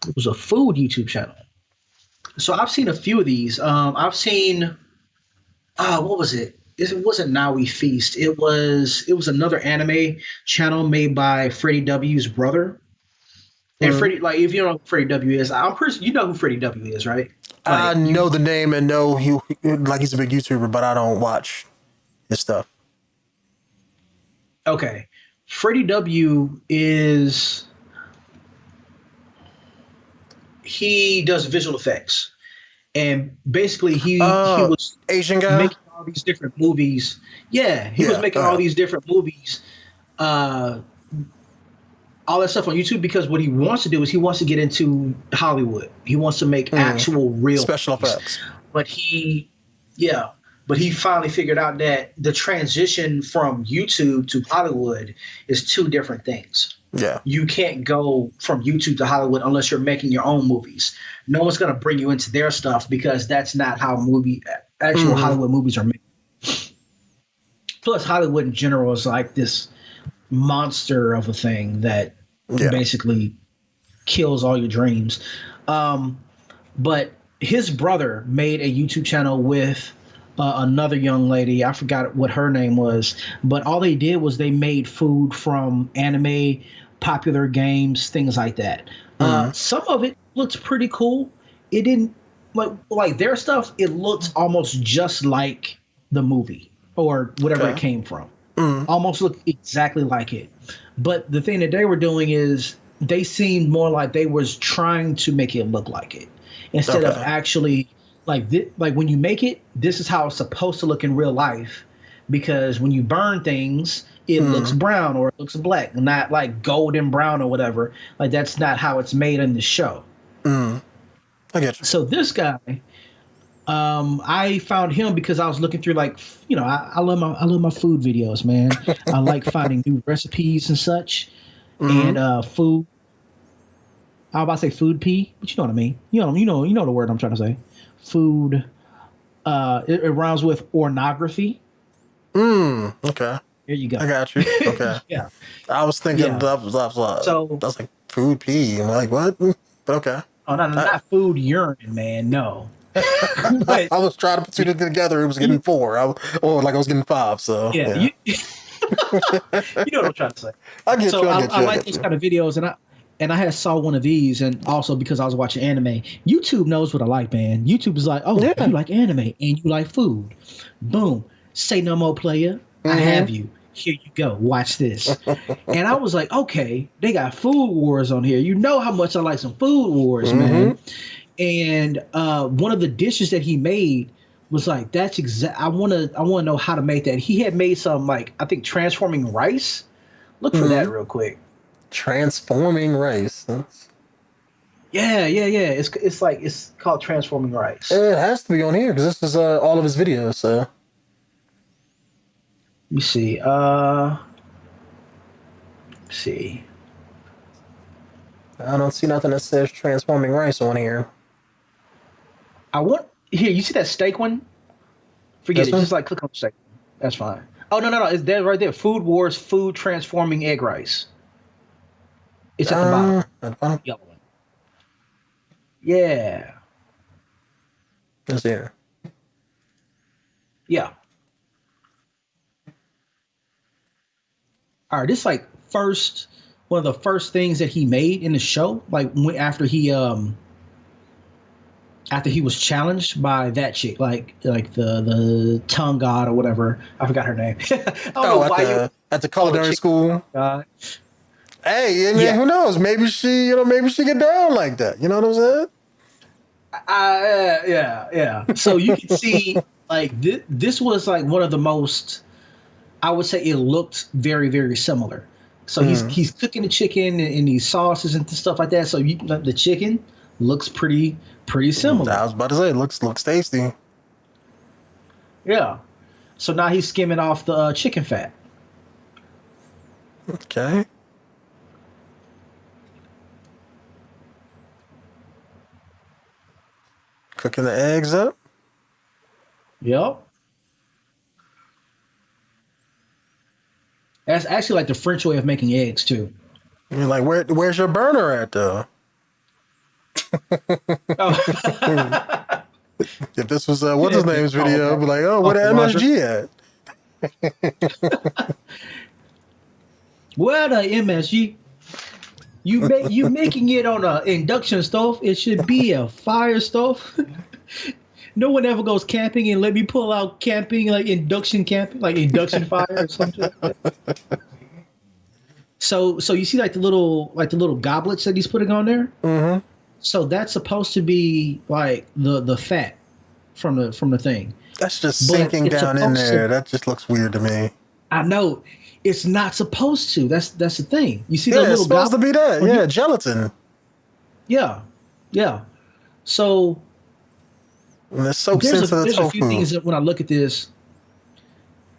It was a food YouTube channel. So I've seen a few of these. I've seen what was it? It wasn't Now We Feast. It was another anime channel made by Freddie W's brother. And Mm. Freddie, like if you don't know who Freddie W is, I'm pretty you know who Freddie W is, right? I Like you know the name and know like he's a big YouTuber, but I don't watch his stuff. okay. Freddie W is he does visual effects. And basically he Uh, was Asian guy. making all these different movies. Yeah, he was Yeah. making all Okay. these different movies, uh, all that stuff on YouTube because what he wants to do is he wants to get into Hollywood. He wants to make Mm. actual real Special movies. effects. But yeah, but he finally figured out that the transition from YouTube to Hollywood is two different things. Yeah. You can't go from YouTube to Hollywood unless you're making your own movies. No one's going to bring you into their stuff because that's not how actual Hmm. Hollywood movies are made. Plus, Hollywood in general is like this monster of a thing that Yeah. basically kills all your dreams. Um, but his brother made a YouTube channel with another young lady. I forgot what her name was, but all they did was they made food from anime, popular games, things like that. Hmm. Some of it looked pretty cool. It didn't like their stuff. It looked almost just like the movie or whatever it Okay. came from. Mm. Almost looked exactly like it. But the thing that they were doing is they seemed more like they was trying to make it look like it instead of Okay. actually like when you make it, this is how it's supposed to look in real life. Because when you burn things, it looks Mm. brown or it looks black, not like golden brown or whatever. Like that's not how it's made in the show. Mm. I get you. So this guy, I found him because I was looking through like I love my food videos, man. I like finding new recipes and such, and Hmm. food. I was about to say food pee, but you know what I mean. You know the word I'm trying to say. Food. It rhymes with ornography. Mm. Okay. There you I go. got you. Okay. Yeah, I was thinking yeah. that So, was like food pee. I'm like, what? But okay. oh no, no, I, not food urine, man. No, I but was trying to put two together. It was getting you, four. Or like I was getting five. So yeah, yeah. you know what I'm trying to say. I get So you. I I, get I you. I like get those you. kind of videos, and I had saw one of these, and also because I was watching anime. YouTube knows what I like, man. YouTube is like, oh, you Yeah. like anime and you like food. Boom. Say no more, player. I Hmm. have you. Here you go. Watch this. And I was like, okay, they got food wars on here. You know how much I like some food wars, Hmm. man. And one of the dishes that he made was like, that's exact. I want to know how to make that. He had made some like I think transforming rice. Look for Hmm. that real quick. Transforming rice. Yeah, yeah, yeah. It's called transforming rice. It has to be on here because this is all of his videos. So Let me see. See. I don't see nothing that says transforming rice on here. I want here. You see that steak one? Forget This it. one? Just like click on the steak. That's fine. Oh no, no, no. It's there right there. Food Wars food transforming egg rice. It's at the bottom. At the bottom. Yellow one. Yeah, It's here. yeah. All right. This like first one of the first things that he made in the show. Like when, after he was challenged by that chick, like the tongue god or whatever. I forgot her name. I don't know Oh, why you at the call a culinary chick school. god. Hey, I mean, Yeah, who knows? Maybe she get down like that. You know what I'm saying? yeah, yeah. So you can see like this was like one of the most. I would say it looked very very similar. So Mm. he's cooking the chicken and these sauces and stuff like that. So the chicken looks pretty I similar. was about to say, it looks tasty. Yeah. So now he's skimming off the chicken fat. Okay. Cooking the eggs up. Yep. That's actually like the French way of making eggs too. You're like, where's your burner at though? Oh. If this was what's Yeah, his name's call video, I'd back. be like, oh, where the Uncle Roger. MSG at? Well, the MSG, you making it on a induction stove. It should be a fire stove. No one ever goes camping and let me pull out camping like induction camping, like induction fire or something like that. So you see like the little goblets that he's putting on there. Mm-hmm. So that's supposed to be like the fat from the thing, That's just but sinking it's down in supposed to. there. That just looks weird to me. I know it's not supposed to. That's the thing. You see the Yeah, it's little supposed to goblet be that. when you, Yeah, gelatin. yeah, yeah. So And it soaks into the there's a few tofu. things that when I look at this,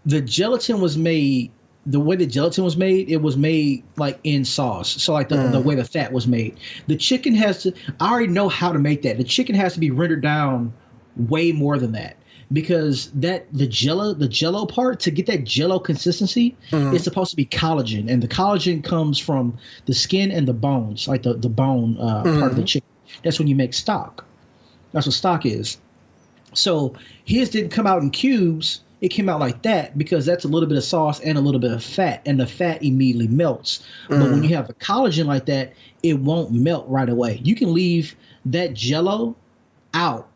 the gelatin was made the way the gelatin was made, it was made like in sauce. So like the Mm. way the fat was made. The chicken has to I already know how to make that. The chicken has to be rendered down way more than that. Because that the jello part to get that jello consistency Mm. is supposed to be collagen, and the collagen comes from the skin and the bones, like the bone part of the Mm. chicken. That's when you make stock. That's what stock is. So his didn't come out in cubes. It came out like that because that's a little bit of sauce and a little bit of fat, and the fat immediately melts. But when Mm. you have a collagen like that, it won't melt right away. You can leave that jello out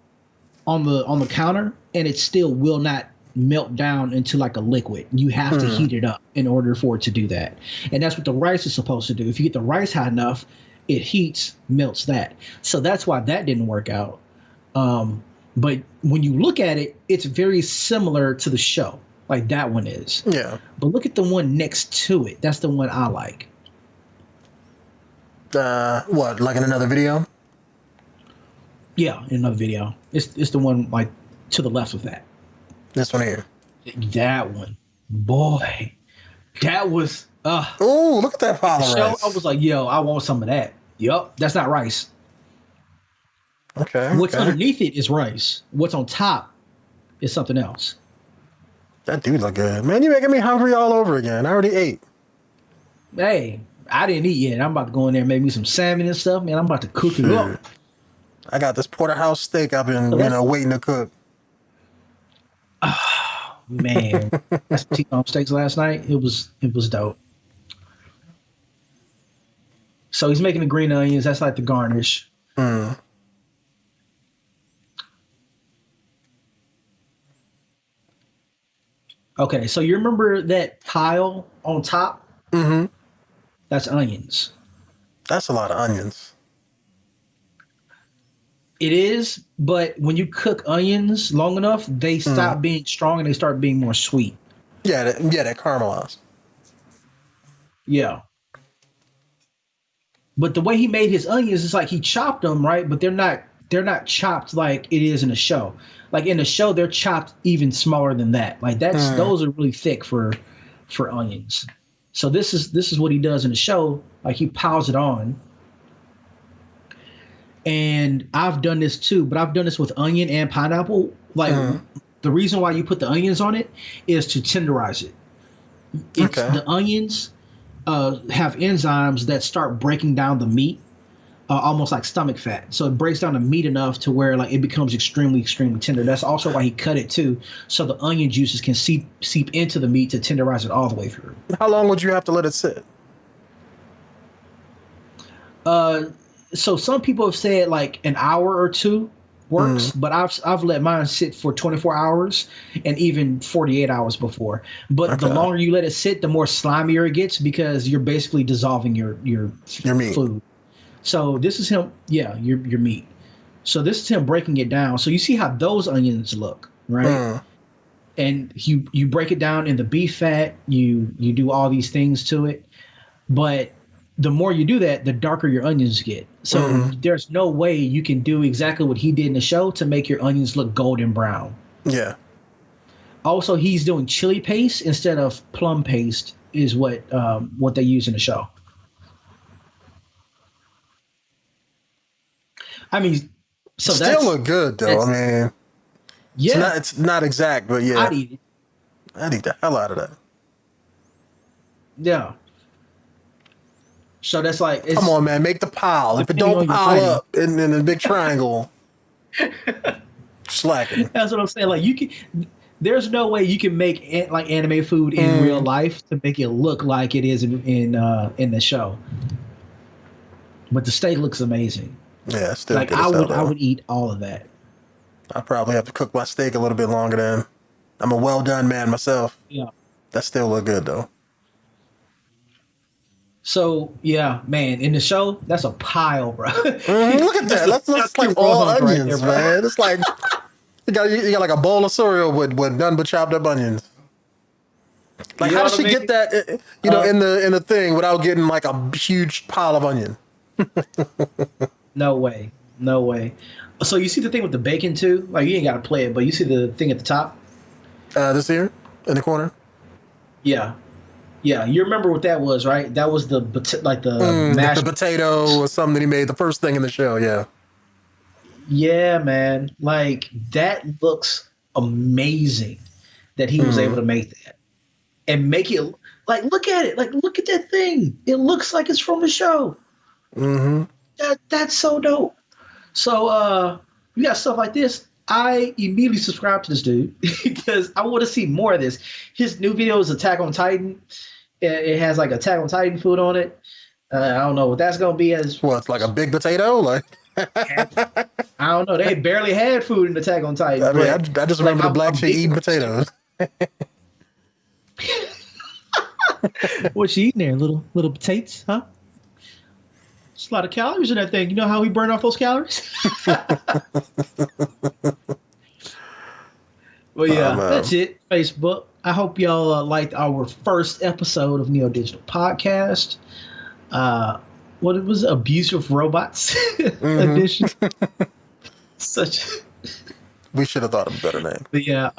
on the counter, and it still will not melt down into like a liquid. You have to Mm. heat it up in order for it to do that. And that's what the rice is supposed to do. If you get the rice hot enough, it heats, melts that. So that's why that didn't work out. But when you look at it, it's very similar to the show, like that one is. Yeah. But look at the one next to it. That's the one I like. What? Like in another video? Yeah, in another video. It's the one like to the left of that. This one here. That one, boy, that was Oh, look at that pile the of show. I rice. was like, yo, I want some of that. Yup, that's not rice. Okay. What's Okay. underneath it is rice. What's on top is something else. That dude look good. Man, you're making me hungry all over again. I already ate. Hey, I didn't eat yet. I'm about to go in there and make me some salmon and stuff, man. I'm about to cook it Shit. up. I got this porterhouse steak I've been, So that's waiting to cook. man. That's T-bone steaks last night. It was dope. So he's making the green onions. That's like the garnish. Mm. Okay, so you remember that tile on top? Mm-hmm. That's onions. That's a lot of onions. It is, but when you cook onions long enough, they Mm. stop being strong and they start being more sweet. Yeah, that caramelized. Yeah. But the way he made his onions is like he chopped them, right? But they're not chopped like it is in the show. Like in the show, they're chopped even smaller than that. Like Mm. those are really thick for onions. So this is what he does in the show. Like he piles it on. And I've done this too, but I've done this with onion and pineapple. Like Mm. the reason why you put the onions on it is to tenderize it. It's Okay. the onions have enzymes that start breaking down the meat, almost like stomach fat. So it breaks down the meat enough to where like it becomes extremely tender. That's also why he cut it too, so the onion juices can seep into the meat to tenderize it all the way through. How long would you have to let it sit? Uh, so some people have said like an hour or two works, Mm. but I've let mine sit for 24 hours and even 48 hours before. But the Okay. longer you let it sit, the more slimier it gets because you're basically dissolving your Your meat. food. So this is him, yeah, your meat. So this is him breaking it down. So you see how those onions look, right? Mm. And you break it down in the beef fat. You do all these things to it, but the more you do that, the darker your onions get. So Mm. there's no way you can do exactly what he did in the show to make your onions look golden brown. Yeah. Also, he's doing chili paste instead of plum paste, is what they use in the show. I mean, so Still look good though. I that's mean, yeah. it's not exact, but I'd yeah, eat it. I'd eat the hell out of that. Yeah. So that's like it's Come on, man, make the pile. If it depending don't on your pile writing. up in a big triangle, slacking. That's what I'm saying. Like you can, there's no way you can make like anime food in real life to make it look like it is in the show. But the steak looks amazing. Yeah, still Like good as hell, I though. would eat all of that. I probably have to cook my steak a little bit longer then. I'm a well done man myself. Yeah. That still look good though. So yeah, man, in the show, that's a pile, bro. Look at that. That's like all onions, man. It's like you got like a bowl of cereal with none but chopped up onions. Like You how know does what she I get mean? that in the thing without getting like a huge pile of onion? No way. No way. So you see the thing with the bacon too? Like you ain't gotta play it, but you see the thing at the top? This here in the corner. Yeah. Yeah. You remember what that was, right? That was the mashed. The potato or something that he made the first thing in the show. Yeah. Yeah, man. Like that looks amazing that he was able to make that. And make it like look at it. Like look at that thing. It looks like it's from the show. Mm-hmm. That's so dope. So you got stuff like this. I immediately subscribe to this dude because I want to see more of this. His new video is Attack on Titan. It has like Attack on Titan food on it. I don't know what that's gonna be as. What's like a big potato? Like I don't know. They barely had food in Attack on Titan. I mean, I just remember the black chick eating potatoes. What's she eating there? Little potatoes, huh? It's a lot of calories in that thing. You know how we burn off those calories? Well, yeah, that's it. Facebook. I hope y'all liked our first episode of Neo Digital Podcast. What was it? Abusive Robots edition? Such. We should have thought of a better name. But yeah,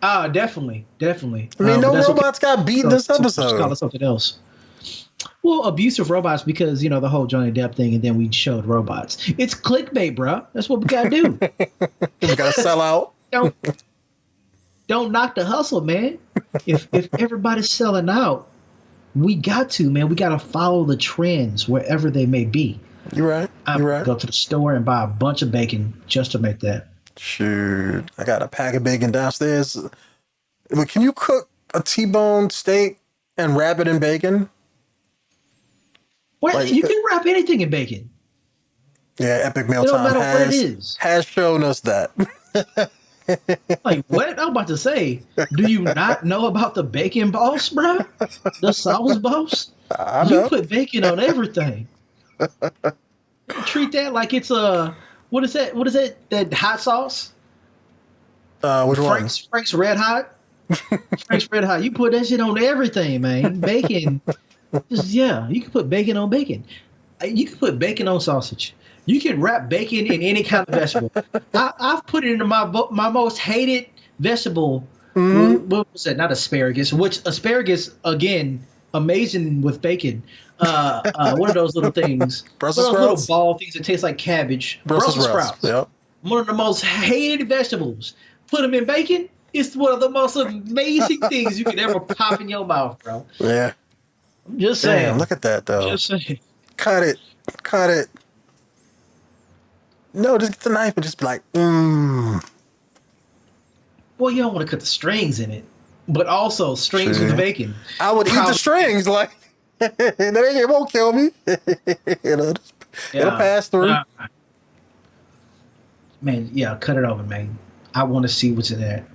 definitely. I mean, no robots got beat this Just episode. call it something else. Well, abusive robots because the whole Johnny Depp thing, and then we showed robots. It's clickbait, bro. That's what we gotta do. We gotta sell out. Don't knock the hustle, man. If everybody's selling out, we got to, man. We gotta follow the trends wherever they may be. You're right. You're right. Go to the store and buy a bunch of bacon just to make that. Shoot, I got a pack of bacon downstairs. But can you cook a T-bone steak and wrap it in bacon? Well, you can wrap anything in bacon. Yeah, Epic Meal It don't Time matter what it is. has shown us that. Like, what? I'm about to say, do you not know about the bacon boss, bro? The sauce boss? I You know. put bacon on everything. Treat that like it's a, what is that? What is that? That hot sauce? Which one? Frank's Red Hot? Frank's Red Hot. You put that shit on everything, man. Bacon. You can put bacon on bacon. You can put bacon on sausage. You can wrap bacon in any kind of vegetable. I've put it into my most hated vegetable. What was that? Not asparagus. Which asparagus, again, amazing with bacon. One of those little things. Brussels one of those sprouts? little ball things that taste like cabbage. Brussels sprouts. Yep. One of the most hated vegetables. Put them in bacon. It's one of the most amazing things you could ever pop in your mouth, bro. Yeah. I'm just saying. Damn, look at that though. Just saying. Cut it. No, just get the knife and just be like, Well, you don't want to cut the strings in it, but also strings with the bacon. I would eat the strings, like it won't kill me. It'll pass through. Man, yeah, cut it over, man. I want to see what's in there.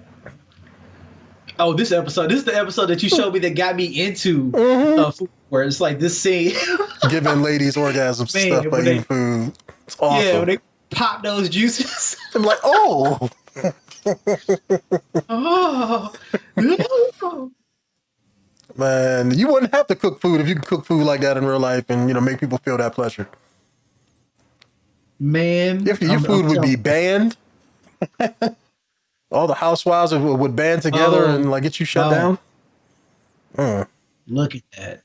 Oh, this is the episode that you showed me that got me into food, where it's like this scene. Giving ladies orgasms and stuff by eating food. It's awesome. Yeah, when they pop those juices. I'm like, oh. Oh. Man, you wouldn't have to cook food if you could cook food like that in real life and, make people feel that pleasure. Man. Your food would be banned. All the housewives would band together and get you shut down. Look at that.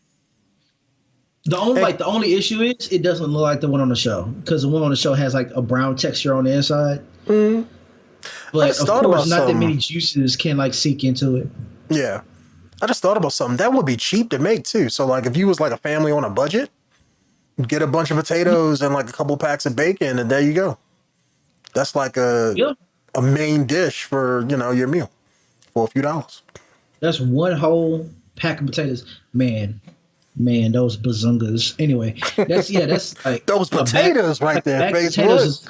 The only issue is it doesn't look like the one on the show because the one on the show has like a brown texture on the inside. But of course, not that many juices can seek into it. Yeah. I just thought about something that would be cheap to make too. So like if you was like a family on a budget, get a bunch of potatoes and like a couple packs of bacon, and there you go. That's like Yeah. a main dish for your meal for a few dollars. That's one whole pack of potatoes. Man, those bazungas. Anyway, that's like Those potatoes right there, potatoes.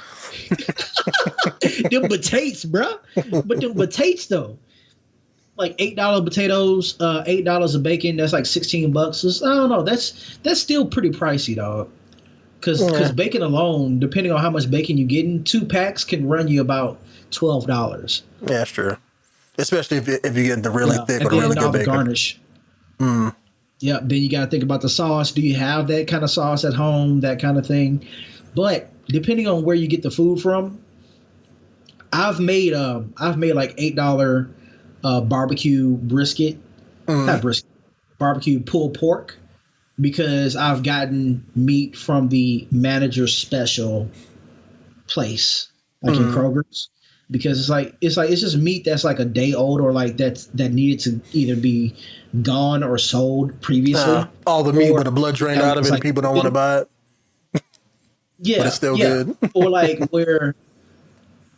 Them potatoes, bro. But them potatoes though, like $8 potatoes, $8 of bacon. That's like $16. I don't know. That's still pretty pricey, dog. Because bacon alone, depending on how much bacon you getting, 2 packs can run you about $12. Yeah, that's true. Especially if you get the really thick or really good bacon. Garnish. Yeah, then you got to think about the sauce. Do you have that kind of sauce at home? That kind of thing. But depending on where you get the food from, I've made like $8 barbecue brisket, not brisket, barbecue pulled pork, because I've gotten meat from the manager's special place, like in Kroger's. Because it's just meat that's like a day old, or like that needed to either be gone or sold previously. All the meat with the blood drained out of it, and people don't want to buy it. Yeah, but it's still good. Or like where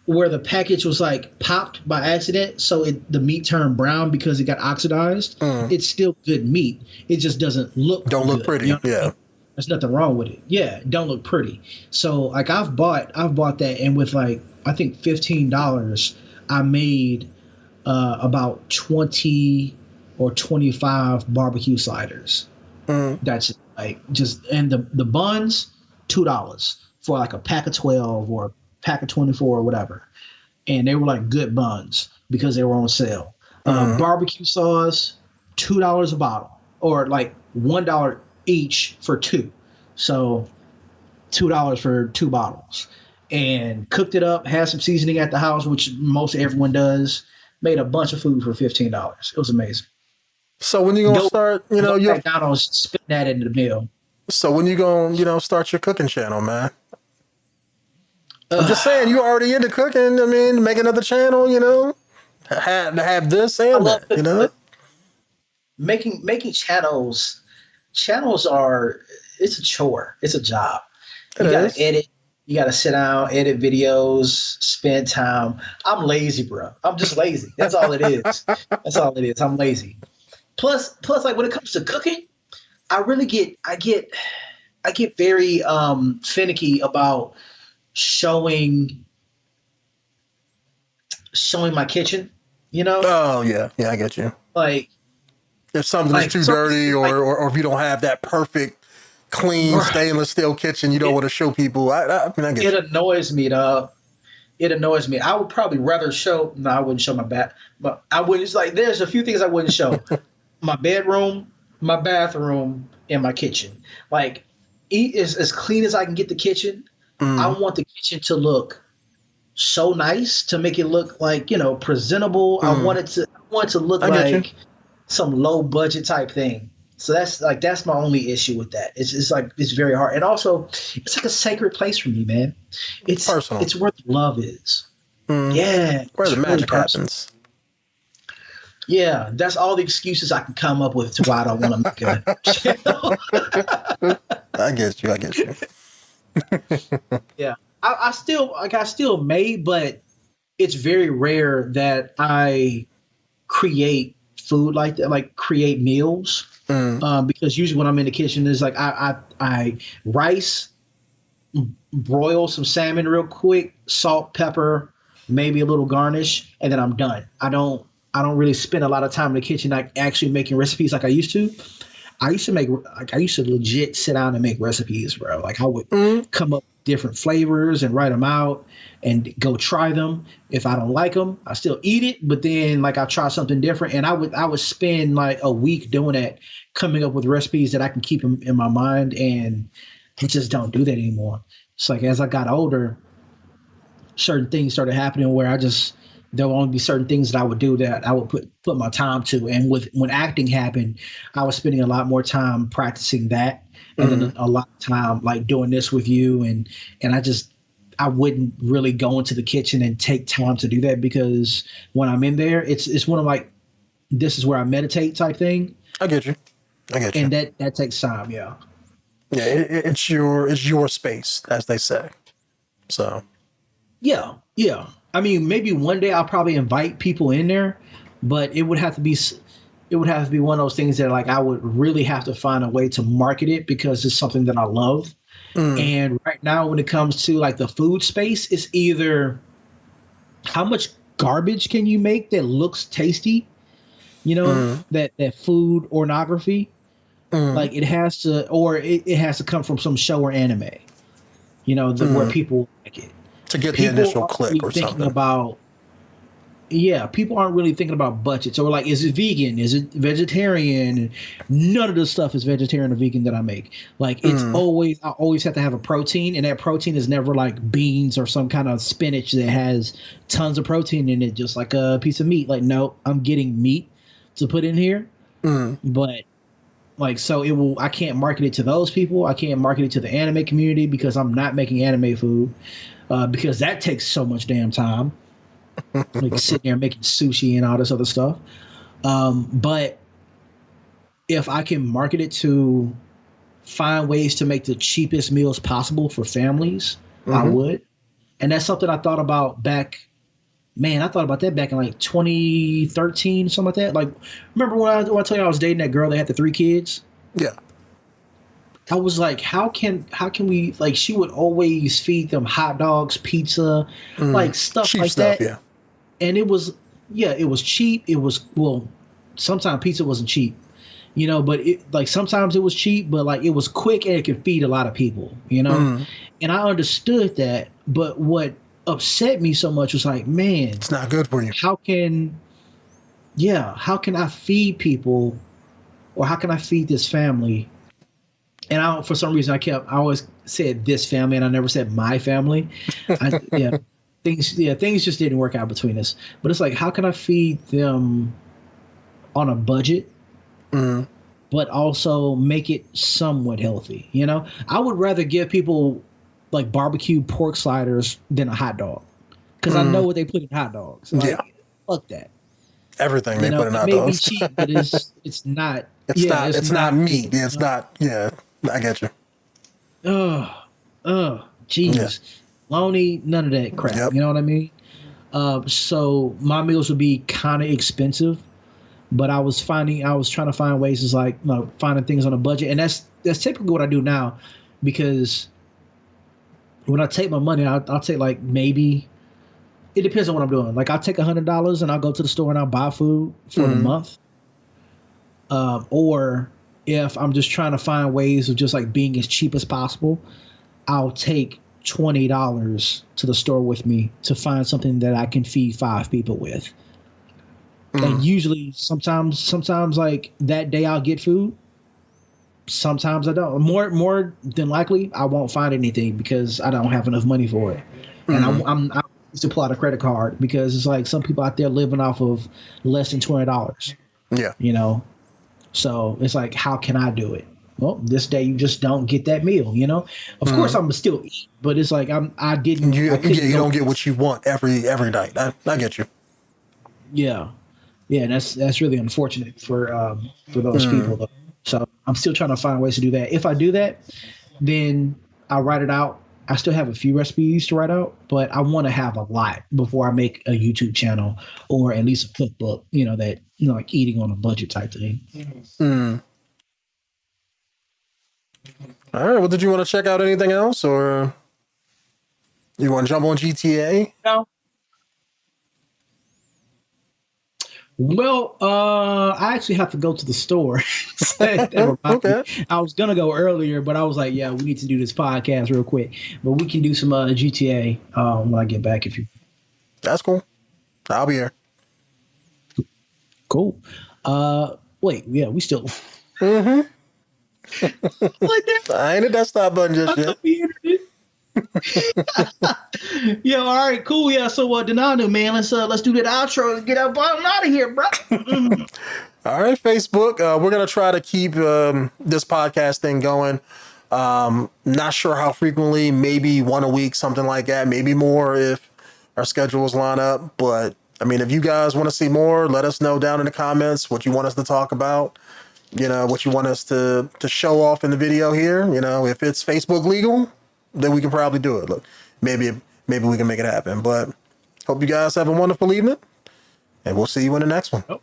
the package was like popped by accident, so the meat turned brown because it got oxidized. It's still good meat. It just doesn't look pretty. You know? There's nothing wrong with it. Yeah, it don't look pretty. So like I've bought that, and with like I think $15, I made about 20 or 25 barbecue sliders. That's like and the buns, $2 for like a pack of 12 or a pack of 24 or whatever. And they were like good buns because they were on sale. Barbecue sauce, $2 a bottle, or like $1 each for 2. So $2 for 2 bottles. And cooked it up, had some seasoning at the house, which most everyone does. Made a bunch of food for $15. It was amazing. So when you gonna start, your McDonald's, spit that into the meal. So when you gonna, start your cooking channel, man? I'm just saying, you already into cooking. I mean, make another channel, have this and that, Making channels are, it's a chore. It's a job. You gotta edit. You got to sit down, edit videos, spend time. I'm lazy, bro. I'm just lazy. That's all it is. That's all it is. I'm lazy. Plus, like when it comes to cooking, I get very finicky about showing my kitchen. Oh yeah, I get you. Like if something's too dirty, or if you don't have that perfect, clean stainless steel kitchen, you don't want to show people. I get it. Annoys me, dog. It annoys me. I would probably rather show. No, I wouldn't show my bath, but I would. It's like there's a few things I wouldn't show: my bedroom, my bathroom, and my kitchen. Like, as clean as I can get the kitchen. I want the kitchen to look so nice, to make it look like presentable. I want it to look like some low budget type thing. So that's my only issue with that. It's very hard. And also it's like a sacred place for me, man. It's personal. It's where the love is. Yeah. Where the magic happens. Yeah. That's all the excuses I can come up with to why I don't want to make a I get you. Yeah. I still may, but it's very rare that I create food like that, like create meals. Because usually when I'm in the kitchen, is like I rice, broil some salmon real quick, salt, pepper, maybe a little garnish, and then I'm done. I don't really spend a lot of time in the kitchen like actually making recipes like I used to. I used to legit sit down and make recipes, bro. Like I would come up with different flavors and write them out and go try them. If I don't like them, I still eat it, but then like I try something different, and I would spend like a week doing that, coming up with recipes that I can keep in my mind, and I just don't do that anymore. It's like as I got older, certain things started happening where there will only be certain things that I would do that I would put my time to. And when acting happened, I was spending a lot more time practicing that, and then a lot of time like doing this with you, and I wouldn't really go into the kitchen and take time to do that, because when I'm in there, it's one of like this is where I meditate type thing, I get you. I get you. and that takes time. Yeah. Yeah, it's your space, as they say. So Yeah, yeah. I mean, maybe one day I'll probably invite people in there, but it would have to be one of those things that like I would really have to find a way to market it because it's something that I love. mm, And right now, when it comes to like the food space, it's either how much garbage can you make that looks tasty, mm, that food ornography, mm, like it has to, or it has to come from some show or anime, where mm, people like it. to get the People initial aren't click really or thinking something. about yeah, people aren't really thinking about budgets or like, is it vegan? Is it vegetarian? None of the stuff is vegetarian or vegan that I make. Like Mm, I always have to have a protein, and that protein is never like beans or some kind of spinach that has tons of protein in it, just like a piece of meat. Like, no, I'm getting meat to put in here, mm, but like, so I can't market it to those people. I can't market it to the anime community because I'm not making anime food, because that takes so much damn time like sitting there making sushi and all this other stuff. But if I can market it to find ways to make the cheapest meals possible for families, I mm-hmm. would. And that's something I thought about back. Man, I thought about that back in like 2013, something like that. Like, remember when I told you I was dating that girl that had the 3 kids? Yeah. I was like, how can we like? She would always feed them hot dogs, pizza, Mm. like stuff Cheap like stuff. that. Yeah. And it was yeah, it was cheap. It was well, sometimes pizza wasn't cheap, but it like sometimes it was cheap, but like it was quick and it could feed a lot of people. Mm. And I understood that, but what upset me so much was like, man, It's not good for you. how can how can I feed people or how can I feed this family? And for some reason I always said this family and I never said my family. Yeah, things just didn't work out between us. But it's like, how can I feed them on a budget, Mm. but also make it somewhat healthy? I would rather give people like barbecue pork sliders than a hot dog because I know Mm. what they put in hot dogs. Yeah. Like, fuck that. Everything they put in It hot may be dogs. cheap, but it's not. It's Yeah, not. it's It's not not meat. good. It's not. Yeah. I get you. Ugh, ugh, Yeah. jeez, Loney, none of that crap. Yep. You know what I mean? So my meals would be kind of expensive, but I was trying to find ways to like, finding things on a budget, and that's typically what I do now, because when I take my money, I'll take like maybe it depends on what I'm doing. Like I'll take $100 and I'll go to the store and I'll buy food for the Mm. month, or if I'm just trying to find ways of just like being as cheap as possible, I'll take $20 to the store with me to find something that I can feed 5 people with. And Mm. usually, sometimes like that day I'll get food. Sometimes I don't. More than likely, I won't find anything because I don't have enough money for it. And Mm. I used to pull out a credit card because it's like some people out there living off of less than $20. Yeah. You know, so it's like, how can I do it? Well, this day you just don't get that meal. Of course, Mm. I'm still eat, but it's like I You, I yeah, couldn't you go. don't get what you want every night. I get you. Yeah, yeah, and that's really unfortunate for those Mm. people though. So I'm still trying to find ways to do that. If I do that, then I write it out. I still have a few recipes to write out, but I want to have a lot before I make a YouTube channel or at least a cookbook. That like eating on a budget type thing. Mm. All right. Well, did you want to check out anything else, or you want to jump on GTA? No. Well, I actually have to go to the store. That reminded Okay. me. I was gonna go earlier, but I was like, yeah, we need to do this podcast real quick. But we can do some GTA when I get back. If you That's cool. I'll be here. cool. Wait, yeah, we still Mm-hmm. like that. I ain't hit that stop button I just yet. thought we ended it. Yeah, all right, cool. Yeah, so Donado, man, let's do that outro. Let's get up on out of here, bro. All right, Facebook. We're gonna try to keep this podcast thing going. Not sure how frequently. Maybe one a week, something like that. Maybe more if our schedules line up. But I mean, if you guys want to see more, let us know down in the comments what you want us to talk about. You know, what you want us to show off in the video here. You know, if it's Facebook legal, then we can probably do it. Look, maybe we can make it happen. But hope you guys have a wonderful evening, and we'll see you in the next one. Oh.